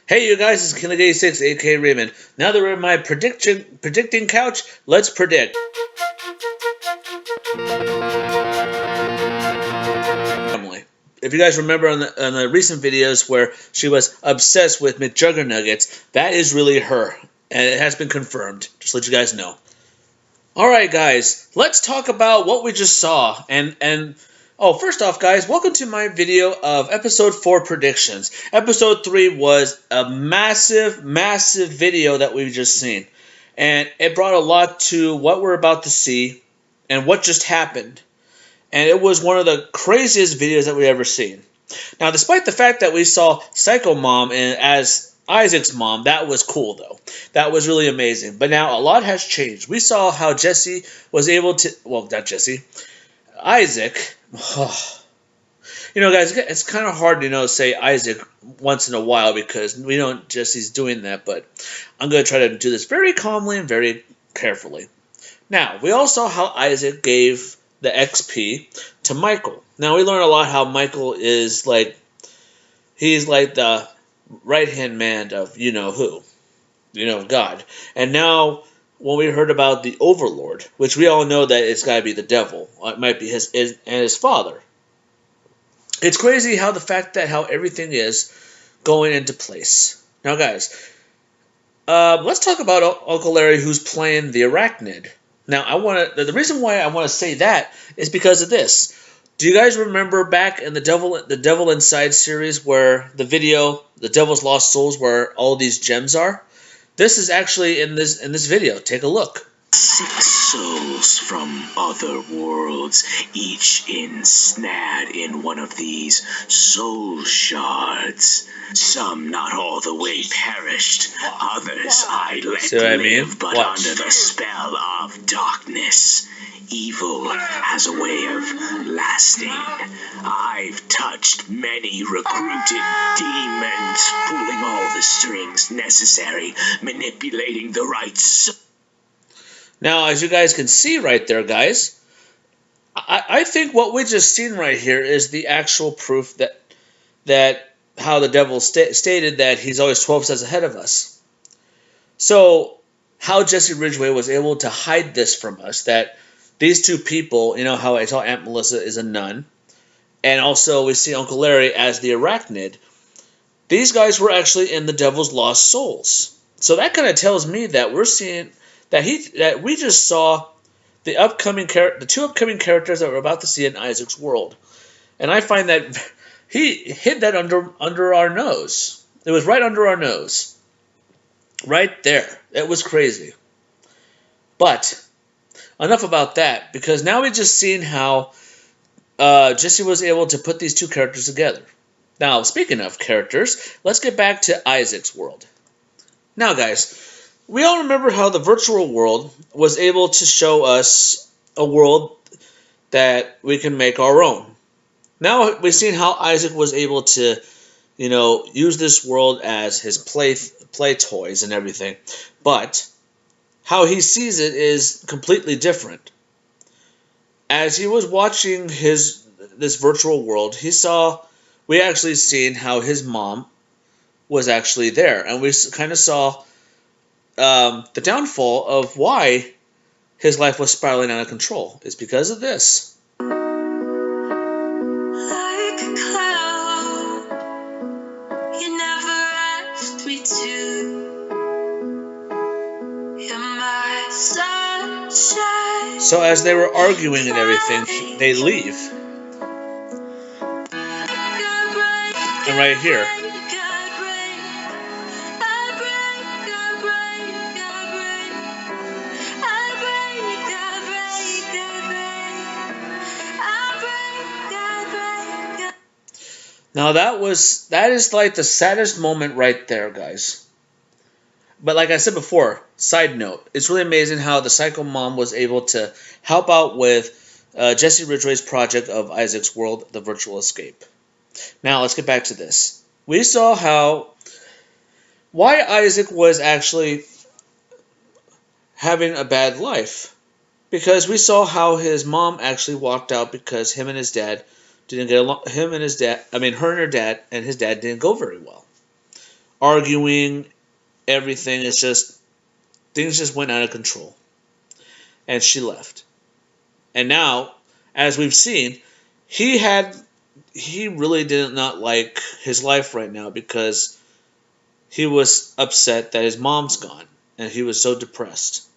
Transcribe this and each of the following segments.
Hey you guys, it's King86, aka Raymond. Now that we're in my predicting couch, let's predict. Family. If you guys remember on the recent videos where she was obsessed with Mcjuggernuggets, that is really her. And it has been confirmed. Just to let you guys know. Alright guys, let's talk about what we just saw. Oh, first off, guys, welcome to my video of Episode 4 predictions. Episode 3 was a massive video that we've just seen. And it brought a lot to what we're about to see and what just happened. And it was one of the craziest videos that we've ever seen. Now, despite the fact that we saw Psycho Mom as Isaac's mom, that was cool, though. That was really amazing. But now a lot has changed. We saw how Jesse was able to... Well, not Jesse. Isaac... You know, guys, it's kind of hard to say Isaac once in a while because we know Jesse's doing that, but I'm going to try to do this very calmly and very carefully. Now, we all saw how Isaac gave the XP to Michael. Now, we learned a lot how Michael is he's like the right-hand man of you-know-who, God. And now, when we heard about the Overlord, which we all know that it's got to be the devil, it might be his father. It's crazy how everything is going into place. Now, guys, let's talk about Uncle Larry, who's playing the Arachnid. Now, the reason why I want to say that is because of this. Do you guys remember back in the Devil Inside series where the video, The Devil's Lost Souls, where all these gems are? This is actually in this video. Take a look. 6 souls from other worlds, each ensnared in one of these soul shards. Some not all the way perished, others I let live, but under the spell of darkness. Evil has a way of lasting. I've touched many recruited demons, pulling all the strings necessary, manipulating the right soul. Now, as you guys can see right there, guys, I think what we just seen right here is the actual proof that how the devil stated that he's always 12 steps ahead of us. So, how Jesse Ridgway was able to hide this from us, that these two people, how I saw Aunt Melissa is a nun, and also we see Uncle Larry as the Arachnid. These guys were actually in the Devil's Lost Souls. So that kind of tells me that we're seeing that we just saw the two upcoming characters that we're about to see in Isaac's World. And I find that he hid that under our nose. It was right under our nose. Right there. It was crazy. But enough about that, because now we've just seen how Jesse was able to put these two characters together. Now, speaking of characters, let's get back to Isaac's World. Now, guys, we all remember how the virtual world was able to show us a world that we can make our own. Now we've seen how Isaac was able to, use this world as his play toys and everything. But how he sees it is completely different. As he was watching this virtual world, we actually seen how his mom was actually there. And we kind of saw the downfall of why his life was spiraling out of control. It's because of this. Like a cloud, you never asked me to. You're my sunshine. So as they were arguing and everything, they leave. And right here. Now that is like the saddest moment right there, guys. But like I said before, side note, it's really amazing how the Psycho Mom was able to help out with Jesse Ridgway's project of Isaac's World, The Virtual Escape. Now let's get back to this. We saw why Isaac was actually having a bad life. Because we saw how his mom actually walked out because him and his dad didn't get along. Her and her dad and his dad didn't go very well. arguing, everything. It's just, things just went out of control. And she left. And now, as we've seen, he really did not like his life right now because he was upset that his mom's gone. And he was so depressed.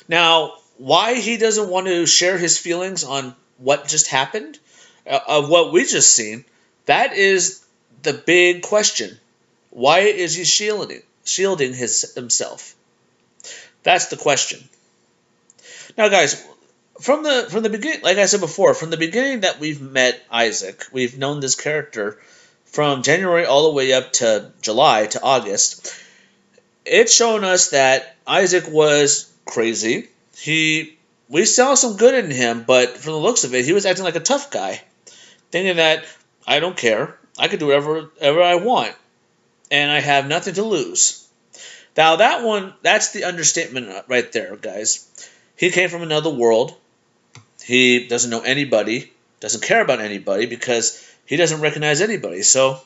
Now, why he doesn't want to share his feelings on what just happened, of what we just seen, that is the big question. Why is he shielding himself? That's the question. Now, guys, from the beginning, like I said before, from the beginning that we've met Isaac, we've known this character from January all the way up to July to August. It's shown us that Isaac was crazy. We saw some good in him, but from the looks of it, he was acting like a tough guy, thinking that I don't care, I can do whatever I want, and I have nothing to lose. Now that's the understatement right there, guys. He came from another world. He doesn't know anybody, doesn't care about anybody because he doesn't recognize anybody. So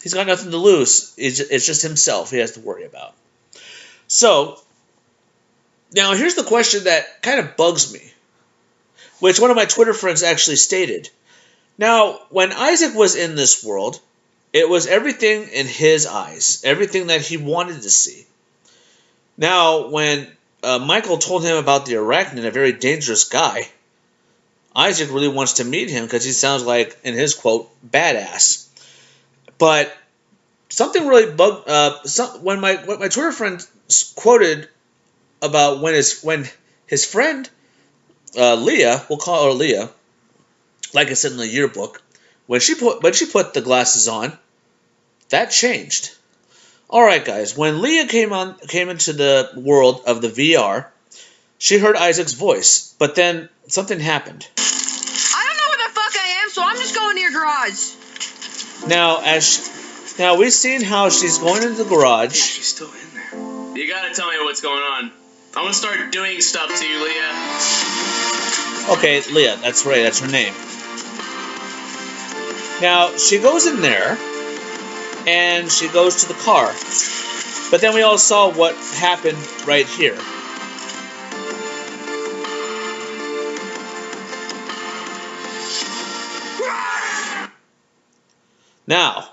he's got nothing to lose. It's just himself he has to worry about. So now here's the question that kind of bugs me, which one of my Twitter friends actually stated. Now, when Isaac was in this world, it was everything in his eyes, everything that he wanted to see. Now, when Michael told him about the Arachnid, a very dangerous guy, Isaac really wants to meet him because he sounds like, in his quote, badass. But something really bugged. When my Twitter friend quoted about when his friend Leah, we'll call her Leah, like I said in the yearbook, when she put the glasses on, that changed. All right, guys. When Leah came into the world of the VR, she heard Isaac's voice, but then something happened. I don't know where the fuck I am, so I'm just going to your garage. Now we've seen how she's going into the garage. She's still in there. You gotta tell me what's going on. I'm gonna start doing stuff to you, Leah. Okay, Leah, that's right, that's her name. Now, she goes in there, and she goes to the car. But then we all saw what happened right here. Now,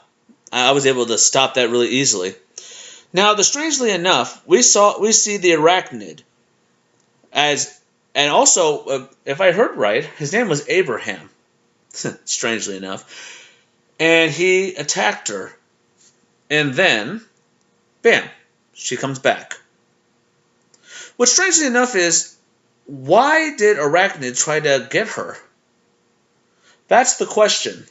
I was able to stop that really easily. Now, strangely enough, we see the Arachnid and also, if I heard right, his name was Abraham. Strangely enough. And he attacked her. And then, bam, she comes back. What strangely enough is, why did Arachnid try to get her? That's the question.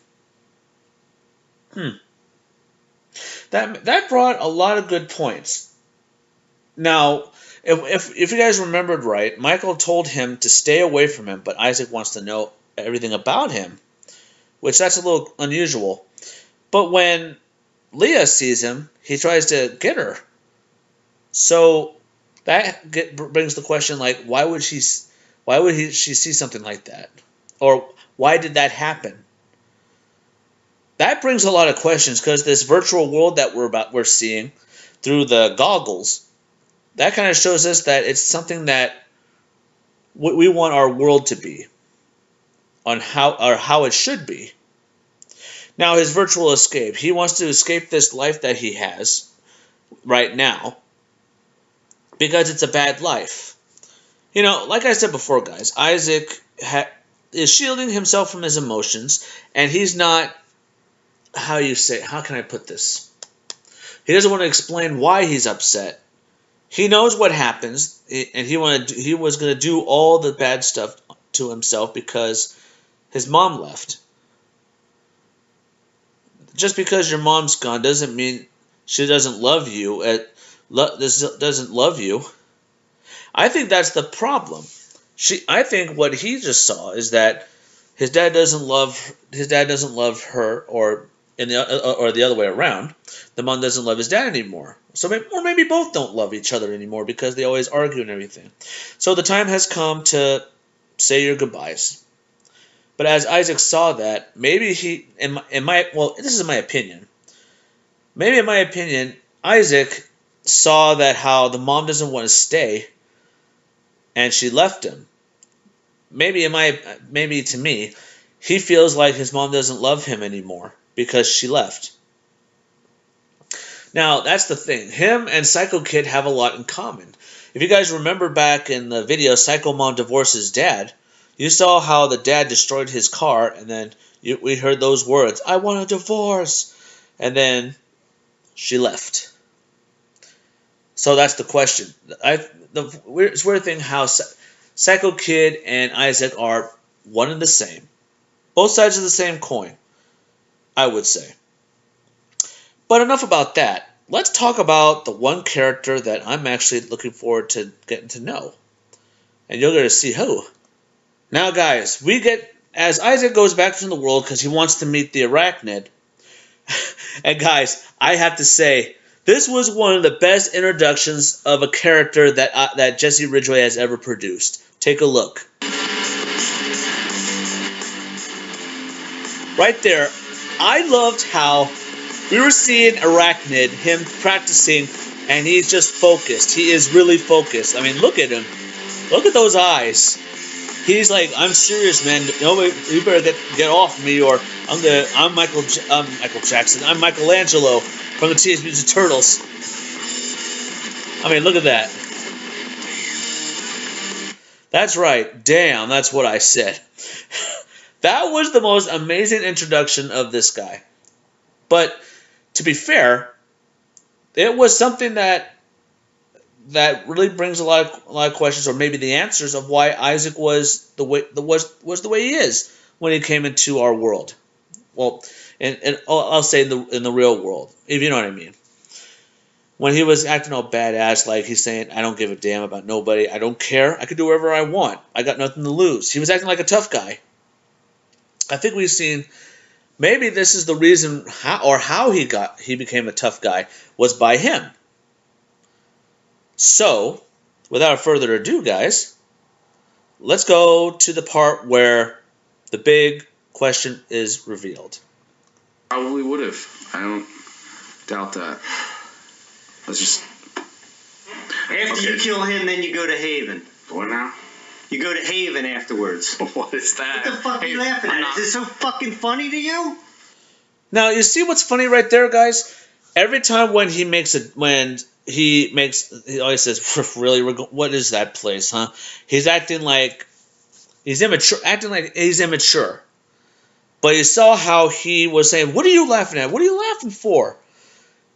That brought a lot of good points. Now, if you guys remembered right, Michael told him to stay away from him, but Isaac wants to know everything about him, which that's a little unusual. But when Leah sees him, he tries to get her. So that brings the question, like, why would she see something like that? Or why did that happen? That brings a lot of questions, because this virtual world that we're seeing through the goggles, that kind of shows us that it's something that we want our world to be, on how it should be. Now, his virtual escape, he wants to escape this life that he has right now because it's a bad life. You know, like I said before, guys, Isaac is shielding himself from his emotions, and he's not, how can I put this? He doesn't want to explain why he's upset. He knows what happens, and he was going to do all the bad stuff to himself because his mom left. Just because your mom's gone doesn't mean she doesn't love you. Doesn't love you. I think that's the problem. I think what he just saw is that his dad doesn't love her, or the other way around. The mom doesn't love his dad anymore. Or maybe both don't love each other anymore because they always argue and everything. So the time has come to say your goodbyes. But as Isaac saw that, maybe this is my opinion. maybe in my opinion, Isaac saw that how the mom doesn't want to stay, and she left him. Maybe to me, he feels like his mom doesn't love him anymore because she left. Now, that's the thing. Him and Psycho Kid have a lot in common. If you guys remember back in the video, Psycho Mom divorces dad, you saw how the dad destroyed his car, and then we heard those words, "I want a divorce," and then she left. So that's the question. It's weird thing how Psycho Kid and Isaac are one and the same. Both sides of the same coin, I would say. But enough about that. Let's talk about the one character that I'm actually looking forward to getting to know. And you're going to see who. Now, guys, as Isaac goes back to the world because he wants to meet the Arachnid. And guys, I have to say, this was one of the best introductions of a character that Jesse Ridgway has ever produced. Take a look. Right there, I loved how we were seeing Arachnid, him practicing, and he's just focused. He is really focused. I mean, look at him. Look at those eyes. He's like, I'm serious, man. You better get off me, or I'm Michael Jackson. I'm Michelangelo from the Teenage Mutant Turtles. I mean, look at that. That's right. Damn, that's what I said. That was the most amazing introduction of this guy. But to be fair, it was something that really brings a lot of questions, or maybe the answers of why Isaac was the way he is when he came into our world. Well, and I'll say in the real world, if you know what I mean. When he was acting all badass, like he's saying, "I don't give a damn about nobody. I don't care. I can do whatever I want. I got nothing to lose." He was acting like a tough guy. I think we've seen. Maybe this is the reason how he became a tough guy was by him. So, without further ado, guys, let's go to the part where the big question is revealed. Probably would have. I don't doubt that. Let's just. After you kill him, then you go to Haven. What now? You go to Haven afterwards. What is that? What the fuck are you laughing at? Is this so fucking funny to you? Now, you see what's funny right there, guys? Every time when he always says, "Really, what is that place, huh?" He's acting like he's immature. But you saw how he was saying, "What are you laughing at? What are you laughing for?"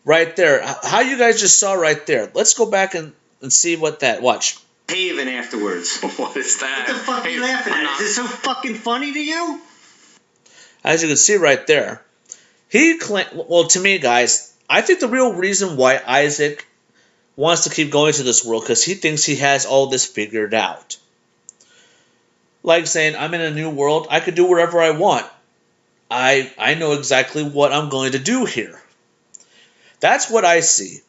Right there. How you guys just saw right there. Let's go back and see what that. Watch. Haven afterwards. What is that? What the fuck are you laughing at? Is this so fucking funny to you? As you can see right there, well, to me, guys, I think the real reason why Isaac wants to keep going to this world because he thinks he has all this figured out. Like saying, "I'm in a new world. I could do whatever I want. I know exactly what I'm going to do here." That's what I see.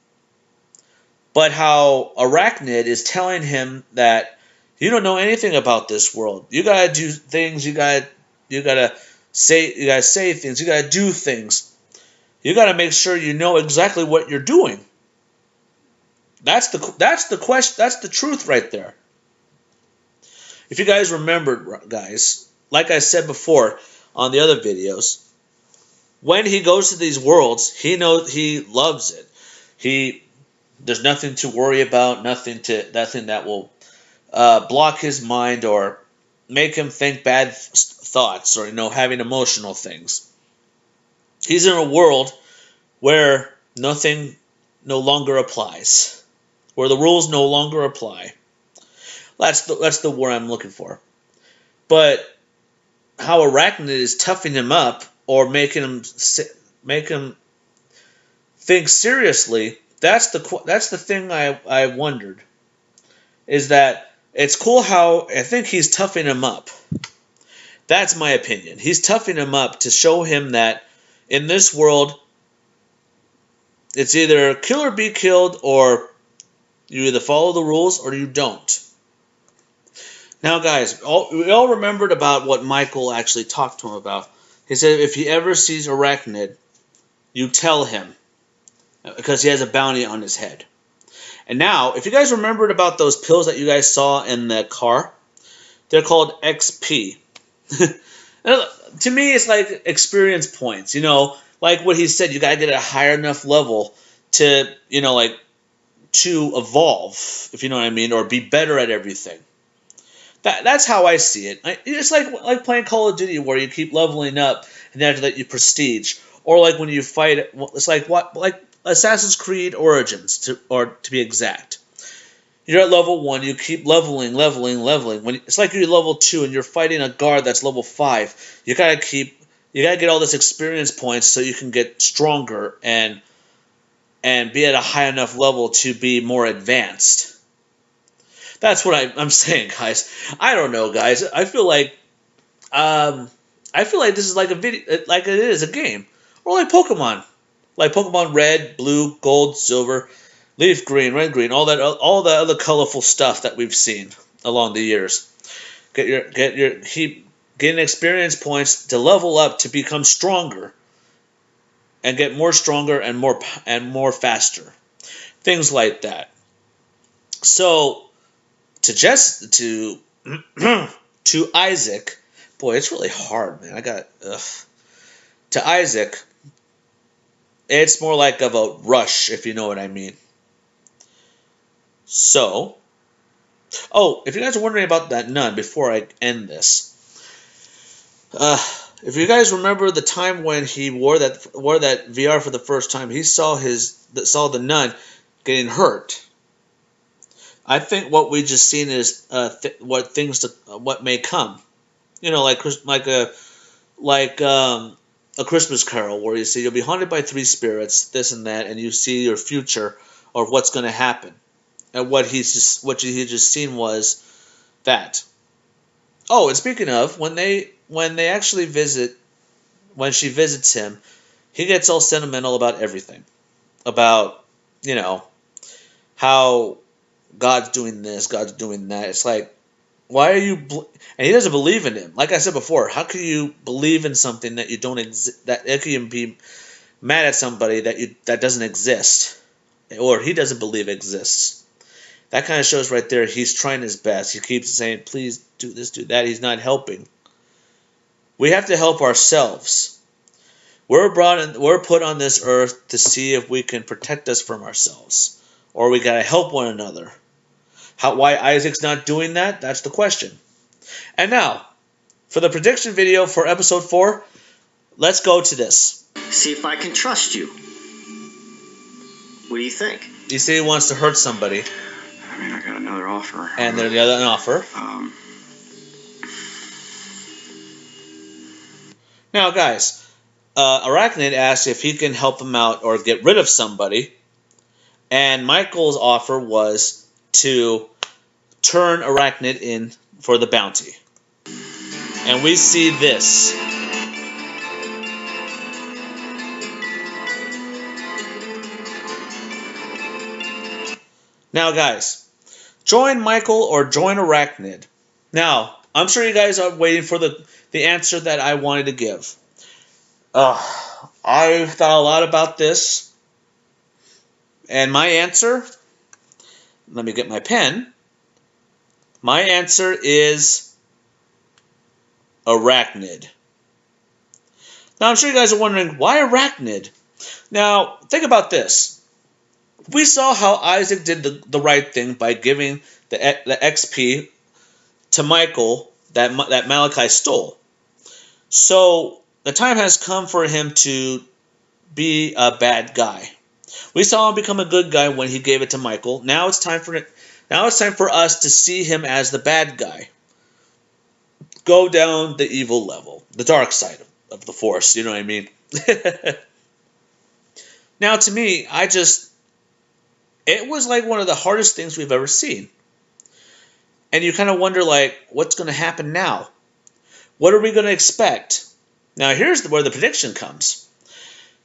But how Arachnid is telling him that you don't know anything about this world. You gotta do things. You gotta say things. You gotta do things. You gotta make sure you know exactly what you're doing. That's the question. That's the truth right there. If you guys remember, guys, like I said before on the other videos, when he goes to these worlds, he knows he loves it. There's nothing to worry about, nothing that will block his mind or make him think bad thoughts or having emotional things. He's in a world where nothing no longer applies, where the rules no longer apply. That's the word I'm looking for. But how Arachnid is toughing him up or making him think seriously. That's the thing I wondered. Is that it's cool how I think he's toughing him up. That's my opinion. He's toughing him up to show him that in this world, it's either kill or be killed, or you either follow the rules or you don't. Now, guys, we all remembered about what Michael actually talked to him about. He said if he ever sees Arachnid, you tell him. because he has a bounty on his head. And now, if you guys remembered about those pills that you guys saw in the car, they're called XP. To me, it's like experience points. You know, like what he said, you gotta get a higher enough level to, you know, like to evolve, if you know what I mean, or be better at everything. That's how I see it. It's like playing Call of Duty, where you keep leveling up and then after that you prestige, or like when you fight. It's like Assassin's Creed Origins, to be exact. You're at level 1, you keep leveling. When it's like you're level 2 and you're fighting a guard that's level 5, you gotta get all this experience points so you can get stronger and be at a high enough level to be more advanced. That's what I'm saying, guys. I don't know, guys. I feel like this is like a video, like it is a game, or like Pokemon Red, Blue, Gold, Silver, Leaf Green, Red Green, all the other colorful stuff that we've seen along the years. Keep getting experience points to level up to become stronger, and get more stronger and more faster, things like that. So to Isaac, boy, it's really hard, man. To Isaac, it's more like of a rush, if you know what I mean. So, if you guys are wondering about that nun, before I end this, if you guys remember the time when he wore that VR for the first time, he saw the nun getting hurt. I think what we just seen is what may come. You know, like a Christmas Carol, where you say you'll be haunted by 3 spirits, this and that, and you see your future or what's going to happen. And what he just seen was that. Oh, and speaking of, when they actually when she visits him, he gets all sentimental about everything, about, you know, how God's doing this, God's doing that. It's like, why are you? And he doesn't believe in him. Like I said before, how can you believe in something that you don't that can be mad at somebody that doesn't exist, or he doesn't believe exists? That kind of shows right there. He's trying his best. He keeps saying, "Please do this, do that." He's not helping. We have to help ourselves. We're put on this earth to see if we can protect us from ourselves, or we gotta help one another. Why Isaac's not doing that? That's the question. And now, for the prediction video for episode 4, let's go to this. See if I can trust you. What do you think? You say he wants to hurt somebody. I mean, I got another offer. And there's the other offer. Now, guys, Arachnid asks if he can help him out or get rid of somebody. And Michael's offer was to turn Arachnid in for the bounty. And we see this. Now, guys, join Michael or join Arachnid. Now, I'm sure you guys are waiting for the answer that I wanted to give. I thought a lot about this. And my answer, let me get my pen. My answer is Arachnid. Now, I'm sure you guys are wondering, why Arachnid? Now, think about this. We saw how Isaac did the right thing by giving the XP to Michael that Malachi stole. So, the time has come for him to be a bad guy. We saw him become a good guy when he gave it to Michael. Now it's time for us to see him as the bad guy. Go down the evil level, the dark side of the Force. You know what I mean? Now, to me, it was like one of the hardest things we've ever seen. And you kind of wonder, like, what's going to happen now? What are we going to expect? Now, here's where the prediction comes.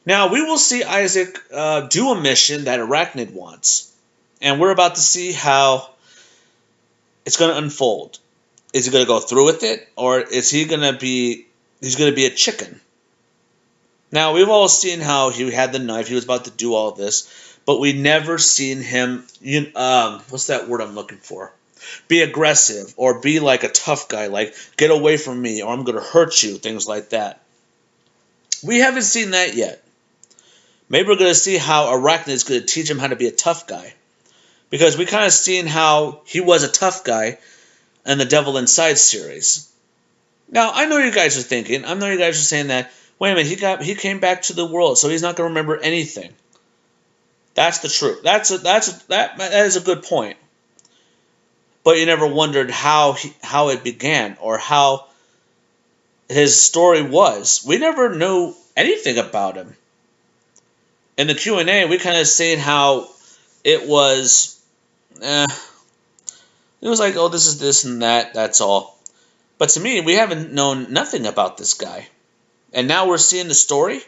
Now, we will see Isaac do a mission that Arachnid wants. And we're about to see how it's going to unfold. Is he going to go through with it? Or is he's going to be a chicken? Now, we've all seen how he had the knife. He was about to do all this. But we never seen him, what's that word I'm looking for? Be aggressive or be like a tough guy, like get away from me or I'm going to hurt you, things like that. We haven't seen that yet. Maybe we're going to see how Arachnid is going to teach him how to be a tough guy. Because we kind of seen how he was a tough guy in the Devil Inside series. Now, I know you guys are thinking, I know you guys are saying that, wait a minute, he came back to the world, so he's not going to remember anything. That's the truth. That is a good point. But you never wondered how it began or how his story was. We never knew anything about him. In the Q&A, we kind of seen how it was, it was like, oh, this is this and that, that's all. But to me, we haven't known nothing about this guy. And now we're seeing the story.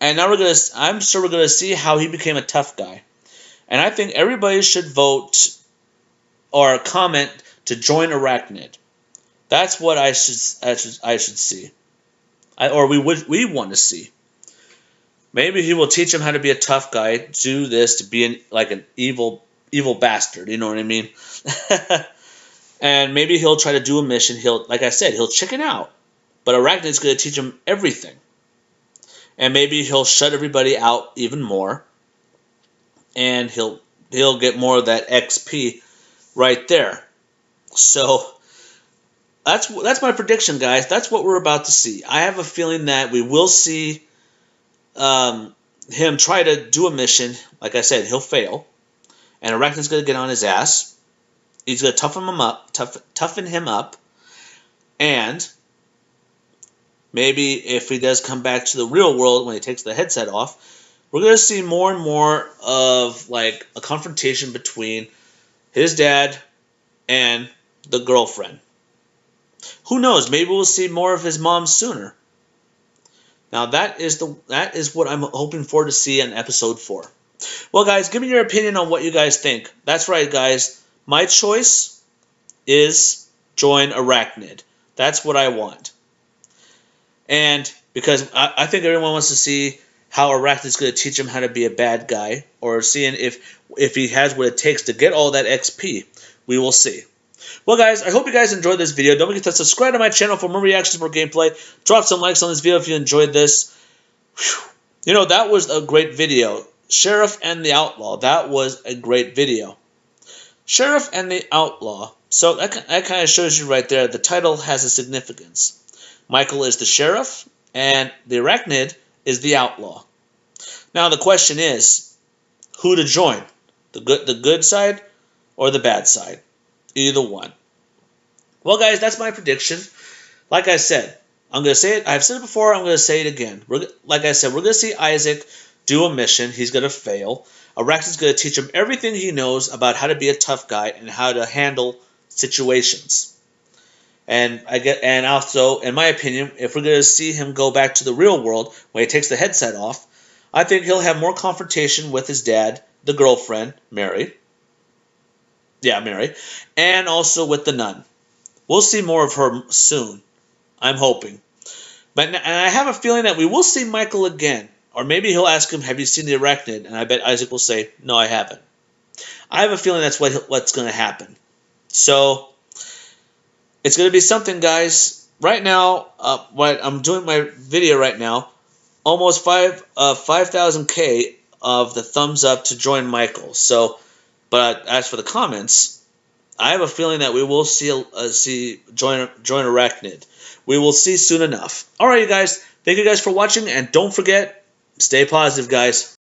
And now I'm sure we're gonna see how he became a tough guy. And I think everybody should vote or comment to join Arachnid. That's what I should see. We want to see. Maybe he will teach him how to be a tough guy, do this to be like an evil bastard. You know what I mean? And maybe he'll try to do a mission. Like I said, he'll chicken out. But Arachnid's going to teach him everything. And maybe he'll shut everybody out even more. And he'll get more of that XP right there. So that's my prediction, guys. That's what we're about to see. I have a feeling that we will see him try to do a mission. Like I said, he'll fail. And Arachnid's going to get on his ass. He's going to toughen him up. And maybe if he does come back to the real world when he takes the headset off, we're going to see more and more of like a confrontation between his dad and the girlfriend. Who knows? Maybe we'll see more of his mom sooner. Now that is what I'm hoping for to see in episode 4. Well, guys, give me your opinion on what you guys think. That's right, guys. My choice is join Arachnid. That's what I want. And because I think everyone wants to see how Arachnid's going to teach him how to be a bad guy, or seeing if he has what it takes to get all that XP. We will see. Well, guys, I hope you guys enjoyed this video. Don't forget to subscribe to my channel for more reactions, more gameplay. Drop some likes on this video if you enjoyed this. Whew. You know, that was a great video. Sheriff and the Outlaw. That was a great video. Sheriff and the Outlaw. So that kind of shows you right there. The title has a significance. Michael is the sheriff, and the Arachnid is the outlaw. Now the question is, who to join? The good side or the bad side? Either one. Well, guys, that's my prediction. Like I said, I'm going to say it. I've said it before. I'm going to say it again. Like I said, we're going to see Isaac do a mission. He's going to fail. Arachnid's going to teach him everything he knows about how to be a tough guy and how to handle situations. And also, in my opinion, if we're going to see him go back to the real world when he takes the headset off, I think he'll have more confrontation with his dad, the girlfriend, Mary. Yeah, Mary. And also with the nun. We'll see more of her soon. I'm hoping. And I have a feeling that we will see Michael again. Or maybe he'll ask him, have you seen the Arachnid? And I bet Isaac will say, no, I haven't. I have a feeling that's what's going to happen. So it's going to be something, guys. Right now, I'm doing my video right now, almost 5,000K of the thumbs up to join Michael. So, but as for the comments, I have a feeling that we will see join Arachnid. We will see soon enough. All right, you guys. Thank you guys for watching, and don't forget, stay positive, guys.